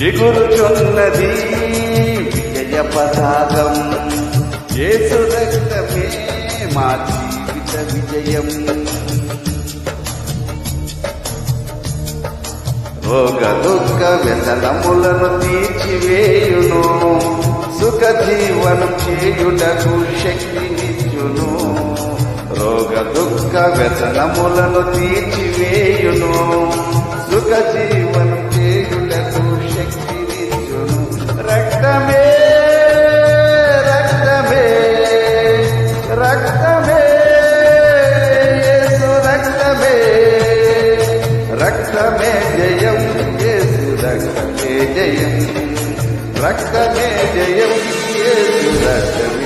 ఎగురుచున్నది విజయ పతాకం. యేసు రక్తమే మా జీవిత విజయం. రోగ దుఃఖ వ్యసనములను తీర్చివేయును, సుఖ జీవనం చేయుటకు శక్తినిచ్చును. రోగ దుఃఖ వ్యసనములను తీర్చివేయును, సుఖ జీవనం చేయుటకు శక్తినిచ్చును. రక్తమే రక్తమే రక్తమే యేసు రక్తమే, రక్తమే జయం, యేసు రక్తమే జయం, రక్తమే జయం, యేసు రక్తమే